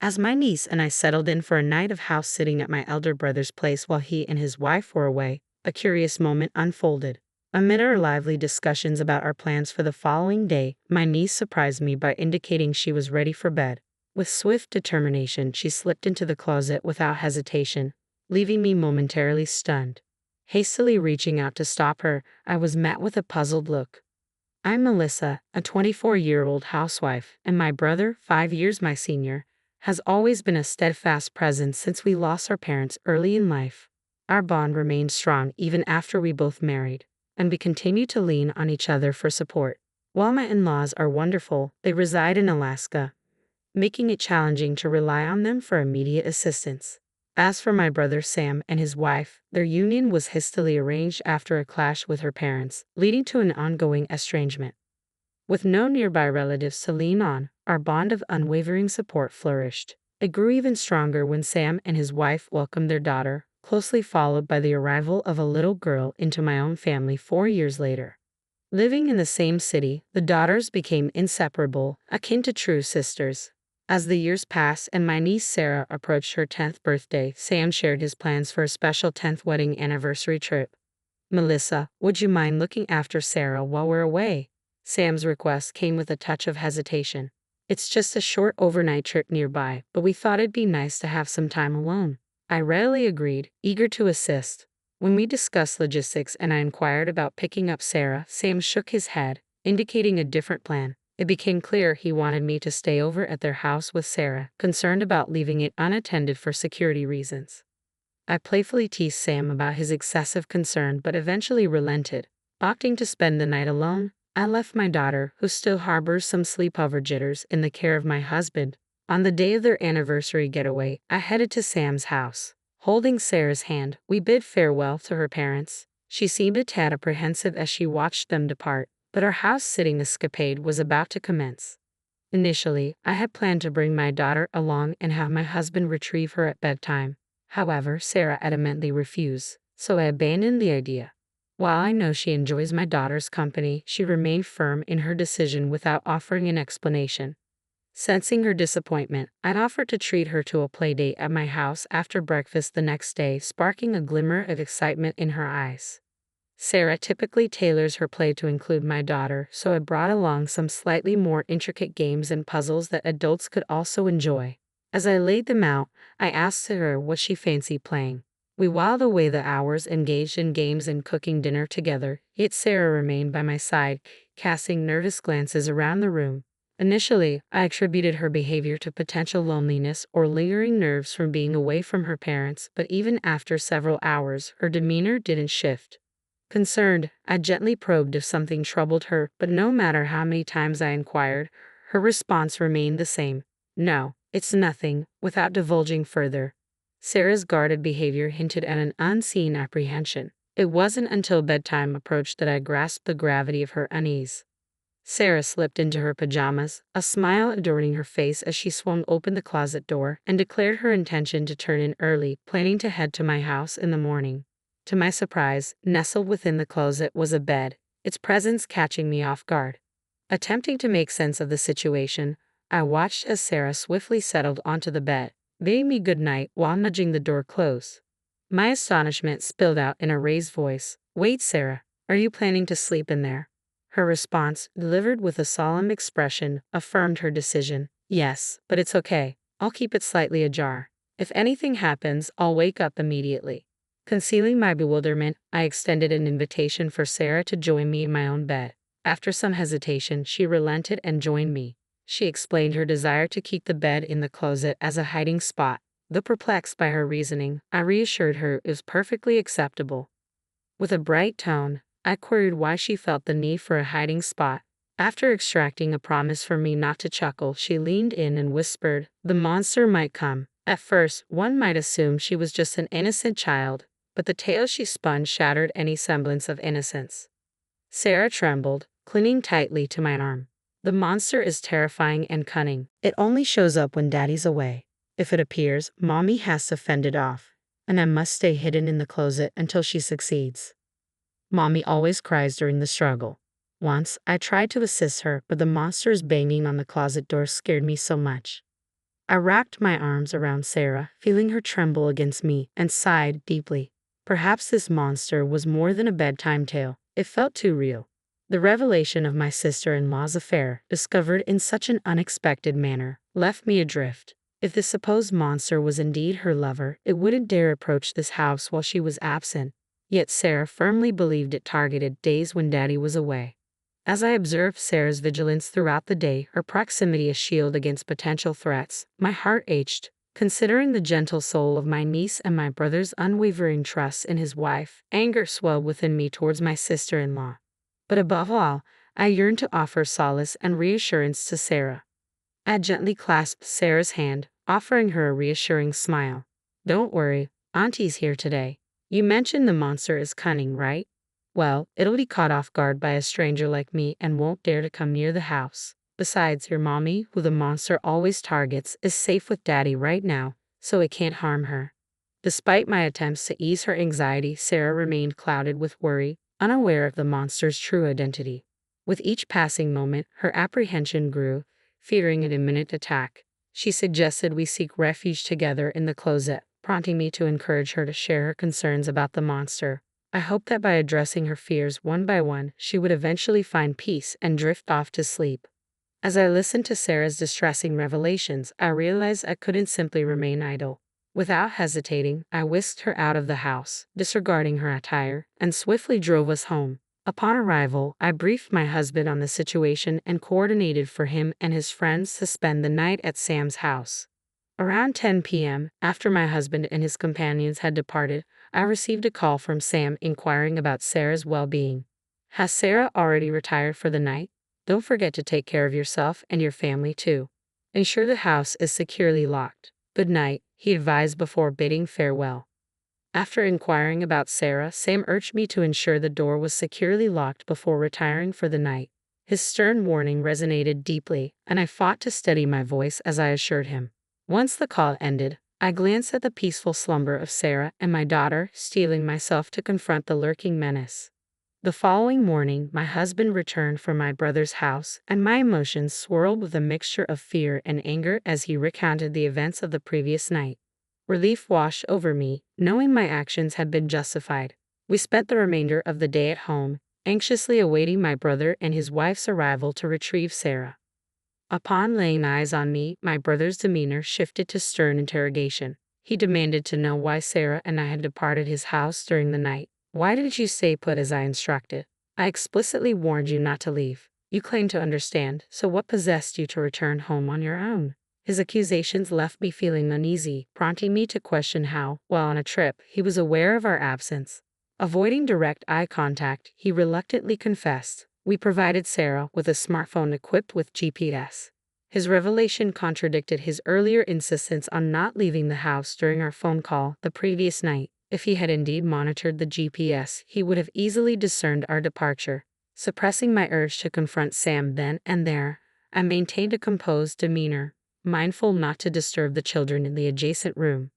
As my niece and I settled in for a night of house sitting at my elder brother's place while he and his wife were away, a curious moment unfolded. Amid our lively discussions about our plans for the following day, my niece surprised me by indicating she was ready for bed. With swift determination, she slipped into the closet without hesitation, leaving me momentarily stunned. Hastily reaching out to stop her, I was met with a puzzled look. I'm Melissa, a 24-year-old housewife, and my brother, 5 years my senior, has always been a steadfast presence since we lost our parents early in life. Our bond remained strong even after we both married, and we continue to lean on each other for support. While my in-laws are wonderful, they reside in Alaska, making it challenging to rely on them for immediate assistance. As for my brother Sam and his wife, their union was hastily arranged after a clash with her parents, leading to an ongoing estrangement. With no nearby relatives to lean on, our bond of unwavering support flourished. It grew even stronger when Sam and his wife welcomed their daughter, closely followed by the arrival of a little girl into my own family 4 years later. Living in the same city, the daughters became inseparable, akin to true sisters. As the years passed and my niece Sarah approached her 10th birthday, Sam shared his plans for a special 10th wedding anniversary trip. "Melissa, would you mind looking after Sarah while we're away?" Sam's request came with a touch of hesitation. "It's just a short overnight trip nearby, but we thought it'd be nice to have some time alone." I readily agreed, eager to assist. When we discussed logistics and I inquired about picking up Sarah, Sam shook his head, indicating a different plan. It became clear he wanted me to stay over at their house with Sarah, concerned about leaving it unattended for security reasons. I playfully teased Sam about his excessive concern but eventually relented. Opting to spend the night alone, I left my daughter, who still harbors some sleepover jitters, in the care of my husband. On the day of their anniversary getaway, I headed to Sam's house. Holding Sarah's hand, we bid farewell to her parents. She seemed a tad apprehensive as she watched them depart, but our house-sitting escapade was about to commence. Initially, I had planned to bring my daughter along and have my husband retrieve her at bedtime. However, Sarah adamantly refused, so I abandoned the idea. While I know she enjoys my daughter's company, she remained firm in her decision without offering an explanation. Sensing her disappointment, I'd offered to treat her to a playdate at my house after breakfast the next day, sparking a glimmer of excitement in her eyes. Sarah typically tailors her play to include my daughter, so I brought along some slightly more intricate games and puzzles that adults could also enjoy. As I laid them out, I asked her what she fancied playing. We whiled away the hours engaged in games and cooking dinner together, yet Sarah remained by my side, casting nervous glances around the room. Initially, I attributed her behavior to potential loneliness or lingering nerves from being away from her parents, but even after several hours, her demeanor didn't shift. Concerned, I gently probed if something troubled her, but no matter how many times I inquired, her response remained the same. "No, it's nothing," without divulging further. Sarah's guarded behavior hinted at an unseen apprehension. It wasn't until bedtime approached that I grasped the gravity of her unease. Sarah slipped into her pajamas, a smile adorning her face as she swung open the closet door, and declared her intention to turn in early, planning to head to my house in the morning. To my surprise, nestled within the closet was a bed, its presence catching me off guard. Attempting to make sense of the situation, I watched as Sarah swiftly settled onto the bed, bidding me good night while nudging the door close. My astonishment spilled out in a raised voice. "Wait, Sarah, are you planning to sleep in there?" Her response, delivered with a solemn expression, affirmed her decision. "Yes, but it's okay. I'll keep it slightly ajar. If anything happens, I'll wake up immediately." Concealing my bewilderment, I extended an invitation for Sarah to join me in my own bed. After some hesitation, she relented and joined me. She explained her desire to keep the bed in the closet as a hiding spot. Though perplexed by her reasoning, I reassured her it was perfectly acceptable. With a bright tone, I queried why she felt the need for a hiding spot. After extracting a promise from me not to chuckle, she leaned in and whispered, "The monster might come." At first, one might assume she was just an innocent child, but the tale she spun shattered any semblance of innocence. Sarah trembled, clinging tightly to my arm. "The monster is terrifying and cunning. It only shows up when Daddy's away. If it appears, Mommy has to fend it off, and I must stay hidden in the closet until she succeeds. Mommy always cries during the struggle." Once, I tried to assist her, but the monster's banging on the closet door scared me so much. I wrapped my arms around Sarah, feeling her tremble against me, and sighed deeply. Perhaps this monster was more than a bedtime tale. It felt too real. The revelation of my sister-in-law's affair, discovered in such an unexpected manner, left me adrift. If the supposed monster was indeed her lover, it wouldn't dare approach this house while she was absent. Yet Sarah firmly believed it targeted days when Daddy was away. As I observed Sarah's vigilance throughout the day, her proximity a shield against potential threats, my heart ached. Considering the gentle soul of my niece and my brother's unwavering trust in his wife, anger swelled within me towards my sister-in-law. But above all, I yearned to offer solace and reassurance to Sarah. I gently clasped Sarah's hand, offering her a reassuring smile. "Don't worry, Auntie's here today. You mentioned the monster is cunning, right? Well, it'll be caught off guard by a stranger like me and won't dare to come near the house. Besides, your mommy, who the monster always targets, is safe with Daddy right now, so it can't harm her." Despite my attempts to ease her anxiety, Sarah remained clouded with worry, unaware of the monster's true identity. With each passing moment, her apprehension grew, fearing an imminent attack. She suggested we seek refuge together in the closet, prompting me to encourage her to share her concerns about the monster. I hoped that by addressing her fears one by one, she would eventually find peace and drift off to sleep. As I listened to Sarah's distressing revelations, I realized I couldn't simply remain idle. Without hesitating, I whisked her out of the house, disregarding her attire, and swiftly drove us home. Upon arrival, I briefed my husband on the situation and coordinated for him and his friends to spend the night at Sam's house. Around 10 p.m., after my husband and his companions had departed, I received a call from Sam inquiring about Sarah's well-being. "Has Sarah already retired for the night? Don't forget to take care of yourself and your family too. Ensure the house is securely locked. Good night," he advised before bidding farewell. After inquiring about Sarah, Sam urged me to ensure the door was securely locked before retiring for the night. His stern warning resonated deeply, and I fought to steady my voice as I assured him. Once the call ended, I glanced at the peaceful slumber of Sarah and my daughter, steeling myself to confront the lurking menace. The following morning, my husband returned from my brother's house, and my emotions swirled with a mixture of fear and anger as he recounted the events of the previous night. Relief washed over me, knowing my actions had been justified. We spent the remainder of the day at home, anxiously awaiting my brother and his wife's arrival to retrieve Sarah. Upon laying eyes on me, my brother's demeanor shifted to stern interrogation. He demanded to know why Sarah and I had departed his house during the night. "Why did you stay put as I instructed? I explicitly warned you not to leave. You claim to understand, so what possessed you to return home on your own?" His accusations left me feeling uneasy, prompting me to question how, while on a trip, he was aware of our absence. Avoiding direct eye contact, he reluctantly confessed, "We provided Sarah with a smartphone equipped with GPS." His revelation contradicted his earlier insistence on not leaving the house during our phone call the previous night. If he had indeed monitored the GPS, he would have easily discerned our departure. Suppressing my urge to confront Sam then and there, I maintained a composed demeanor, mindful not to disturb the children in the adjacent room.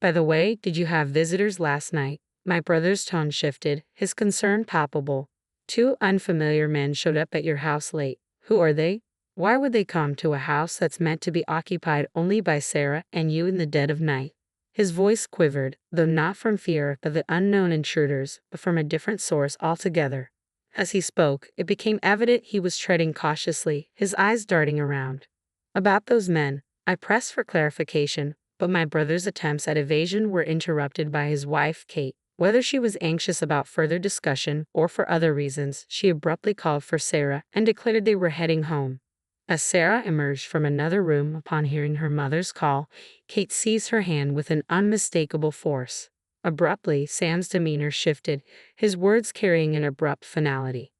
"By the way, did you have visitors last night?" My brother's tone shifted, his concern palpable. "Two unfamiliar men showed up at your house late. Who are they? Why would they come to a house that's meant to be occupied only by Sarah and you in the dead of night?" His voice quivered, though not from fear of the unknown intruders, but from a different source altogether. As he spoke, it became evident he was treading cautiously, his eyes darting around. "About those men," I pressed for clarification, but my brother's attempts at evasion were interrupted by his wife, Kate. Whether she was anxious about further discussion or for other reasons, she abruptly called for Sarah and declared they were heading home. As Sarah emerged from another room upon hearing her mother's call, Kate seized her hand with an unmistakable force. Abruptly, Sam's demeanor shifted, his words carrying an abrupt finality.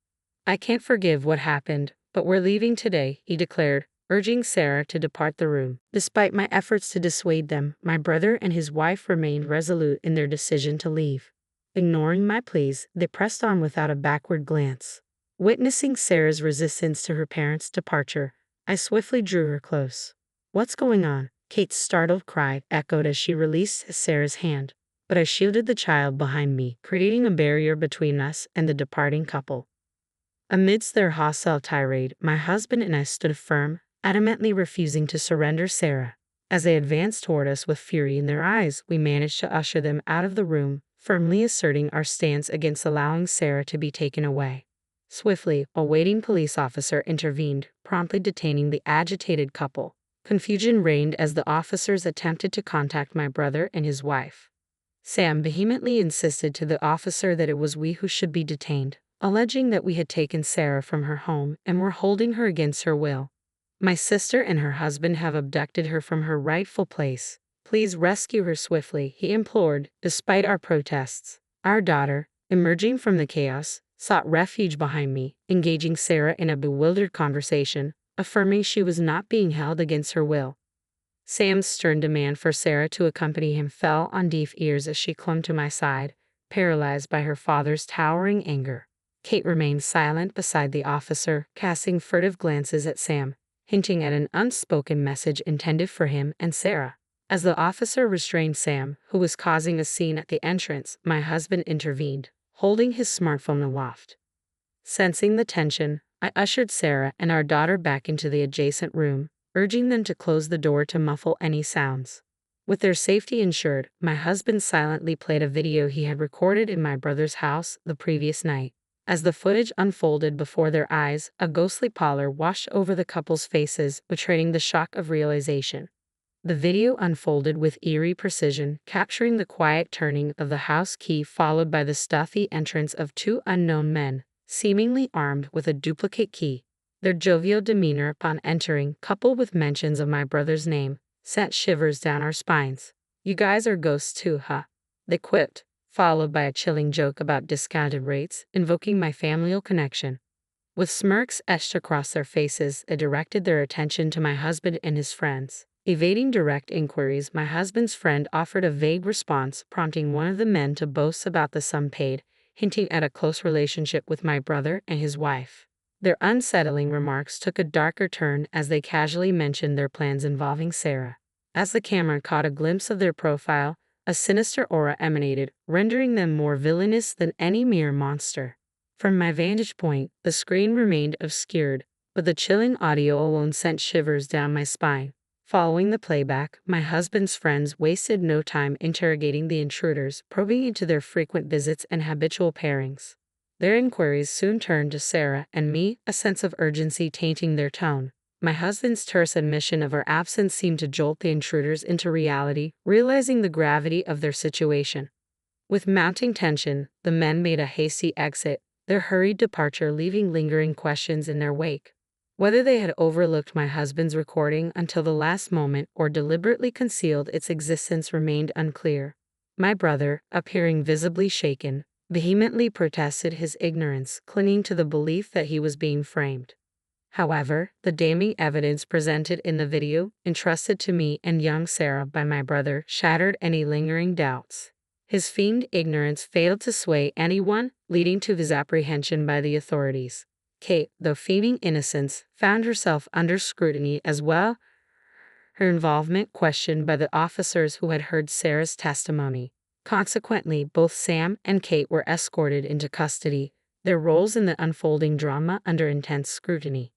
"I can't forgive what happened, but we're leaving today," he declared, urging Sarah to depart the room. Despite my efforts to dissuade them, my brother and his wife remained resolute in their decision to leave. Ignoring my pleas, they pressed on without a backward glance. Witnessing Sarah's resistance to her parents' departure, I swiftly drew her close. "What's going on?" Kate's startled cry echoed as she released Sarah's hand, but I shielded the child behind me, creating a barrier between us and the departing couple. Amidst their hostile tirade, my husband and I stood firm, adamantly refusing to surrender Sarah. As they advanced toward us with fury in their eyes, we managed to usher them out of the room, firmly asserting our stance against allowing Sarah to be taken away. Swiftly, a waiting police officer intervened, promptly detaining the agitated couple. Confusion reigned as the officers attempted to contact my brother and his wife. Sam vehemently insisted to the officer that it was we who should be detained, alleging that we had taken Sarah from her home and were holding her against her will. My sister and her husband have abducted her from her rightful place. Please rescue her swiftly, he implored, despite our protests. Our daughter, emerging from the chaos, sought refuge behind me, engaging Sarah in a bewildered conversation, affirming she was not being held against her will. Sam's stern demand for Sarah to accompany him fell on deaf ears as she clung to my side, paralyzed by her father's towering anger. Kate remained silent beside the officer, casting furtive glances at Sam, hinting at an unspoken message intended for him and Sarah. As the officer restrained Sam, who was causing a scene at the entrance, my husband intervened, holding his smartphone aloft. Sensing the tension, I ushered Sarah and our daughter back into the adjacent room, urging them to close the door to muffle any sounds. With their safety ensured, my husband silently played a video he had recorded in my brother's house the previous night. As the footage unfolded before their eyes, a ghostly pallor washed over the couple's faces, betraying the shock of realization. The video unfolded with eerie precision, capturing the quiet turning of the house key followed by the stealthy entrance of two unknown men, seemingly armed with a duplicate key. Their jovial demeanor upon entering, coupled with mentions of my brother's name, sent shivers down our spines. "You guys are ghosts too, huh?" they quipped, followed by a chilling joke about discounted rates, invoking my familial connection. With smirks etched across their faces, they directed their attention to my husband and his friends. Evading direct inquiries, my husband's friend offered a vague response, prompting one of the men to boast about the sum paid, hinting at a close relationship with my brother and his wife. Their unsettling remarks took a darker turn as they casually mentioned their plans involving Sarah. As the camera caught a glimpse of their profile, a sinister aura emanated, rendering them more villainous than any mere monster. From my vantage point, the screen remained obscured, but the chilling audio alone sent shivers down my spine. Following the playback, my husband's friends wasted no time interrogating the intruders, probing into their frequent visits and habitual pairings. Their inquiries soon turned to Sarah and me, a sense of urgency tainting their tone. My husband's terse admission of our absence seemed to jolt the intruders into reality, realizing the gravity of their situation. With mounting tension, the men made a hasty exit, their hurried departure leaving lingering questions in their wake. Whether they had overlooked my husband's recording until the last moment or deliberately concealed its existence remained unclear. My brother, appearing visibly shaken, vehemently protested his ignorance, clinging to the belief that he was being framed. However, the damning evidence presented in the video, entrusted to me and young Sarah by my brother, shattered any lingering doubts. His feigned ignorance failed to sway anyone, leading to his apprehension by the authorities. Kate, though feigning innocence, found herself under scrutiny as well, her involvement questioned by the officers who had heard Sarah's testimony. Consequently, both Sam and Kate were escorted into custody, their roles in the unfolding drama under intense scrutiny.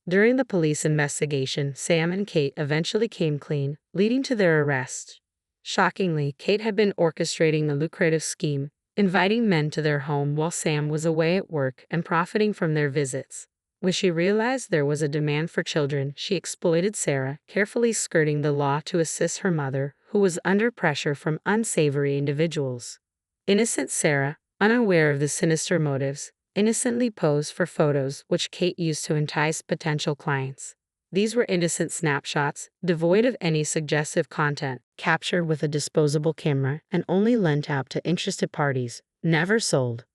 During the police investigation, Sam and Kate eventually came clean, leading to their arrest. Shockingly, Kate had been orchestrating the lucrative scheme, inviting men to their home while Sam was away at work and profiting from their visits. When she realized there was a demand for children, she exploited Sarah, carefully skirting the law to assist her mother, who was under pressure from unsavory individuals. Innocent Sarah, unaware of the sinister motives, innocently posed for photos which Kate used to entice potential clients. These were innocent snapshots, devoid of any suggestive content, captured with a disposable camera and only lent out to interested parties, never sold.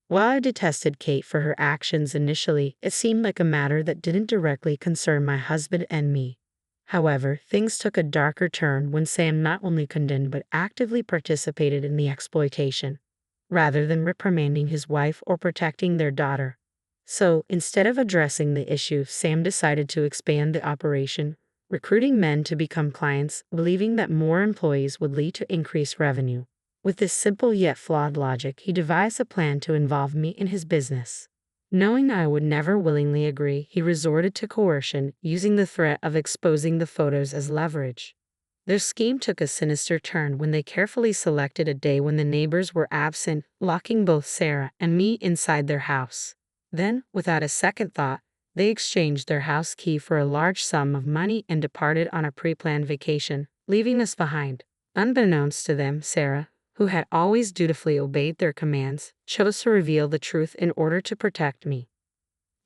While I detested Kate for her actions initially, it seemed like a matter that didn't directly concern my husband and me. However, things took a darker turn when Sam not only condemned but actively participated in the exploitation, rather than reprimanding his wife or protecting their daughter. So, instead of addressing the issue, Sam decided to expand the operation, recruiting men to become clients, believing that more employees would lead to increased revenue. With this simple yet flawed logic, he devised a plan to involve me in his business. Knowing I would never willingly agree, he resorted to coercion, using the threat of exposing the photos as leverage. Their scheme took a sinister turn when they carefully selected a day when the neighbors were absent, locking both Sarah and me inside their house. Then, without a second thought, they exchanged their house key for a large sum of money and departed on a pre-planned vacation, leaving us behind. Unbeknownst to them, Sarah, who had always dutifully obeyed their commands, chose to reveal the truth in order to protect me.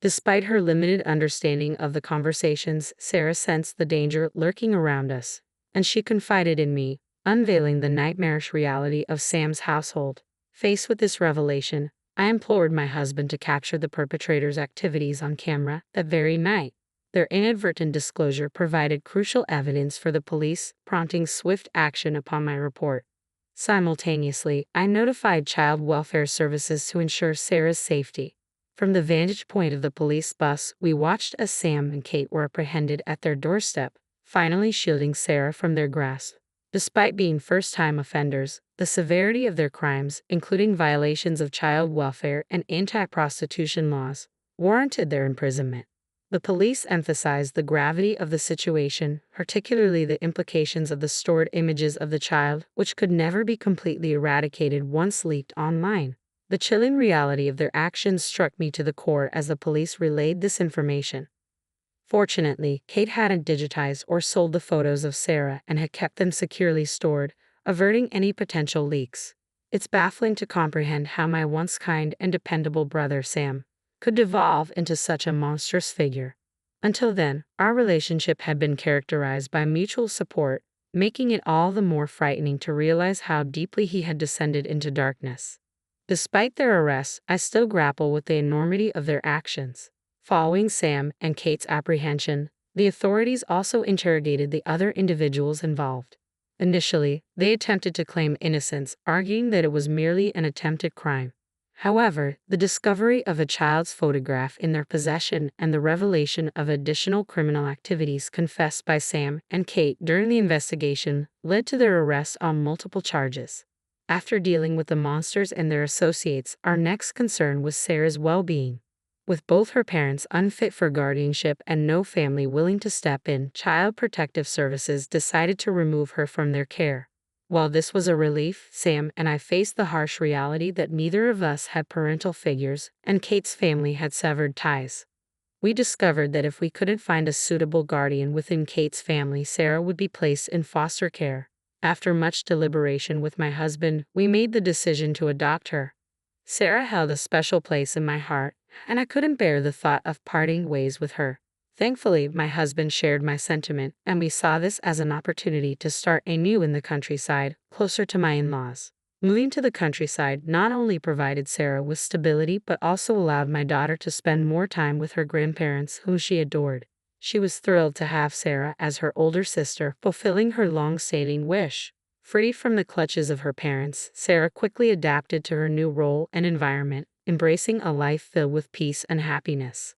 Despite her limited understanding of the conversations, Sarah sensed the danger lurking around us, and she confided in me, unveiling the nightmarish reality of Sam's household. Faced with this revelation, I implored my husband to capture the perpetrator's activities on camera that very night. Their inadvertent disclosure provided crucial evidence for the police, prompting swift action upon my report. Simultaneously, I notified child welfare services to ensure Sarah's safety. From the vantage point of the police bus, we watched as Sam and Kate were apprehended at their doorstep, finally shielding Sarah from their grasp. Despite being first-time offenders, the severity of their crimes, including violations of child welfare and anti-prostitution laws, warranted their imprisonment. The police emphasized the gravity of the situation, particularly the implications of the stored images of the child, which could never be completely eradicated once leaked online. The chilling reality of their actions struck me to the core as the police relayed this information. Fortunately, Kate hadn't digitized or sold the photos of Sarah and had kept them securely stored, averting any potential leaks. It's baffling to comprehend how my once kind and dependable brother Sam could devolve into such a monstrous figure. Until then, our relationship had been characterized by mutual support, making it all the more frightening to realize how deeply he had descended into darkness. Despite their arrests, I still grapple with the enormity of their actions. Following Sam and Kate's apprehension, the authorities also interrogated the other individuals involved. Initially, they attempted to claim innocence, arguing that it was merely an attempted crime. However, the discovery of a child's photograph in their possession and the revelation of additional criminal activities confessed by Sam and Kate during the investigation led to their arrest on multiple charges. After dealing with the monsters and their associates, our next concern was Sarah's well-being. With both her parents unfit for guardianship and no family willing to step in, Child Protective Services decided to remove her from their care. While this was a relief, Sam and I faced the harsh reality that neither of us had parental figures, and Kate's family had severed ties. We discovered that if we couldn't find a suitable guardian within Kate's family, Sarah would be placed in foster care. After much deliberation with my husband, we made the decision to adopt her. Sarah held a special place in my heart, and I couldn't bear the thought of parting ways with her. Thankfully, my husband shared my sentiment, and we saw this as an opportunity to start anew in the countryside, closer to my in-laws. Moving to the countryside not only provided Sarah with stability but also allowed my daughter to spend more time with her grandparents, whom she adored. She was thrilled to have Sarah as her older sister, fulfilling her long-standing wish. Free from the clutches of her parents, Sarah quickly adapted to her new role and environment, embracing a life filled with peace and happiness.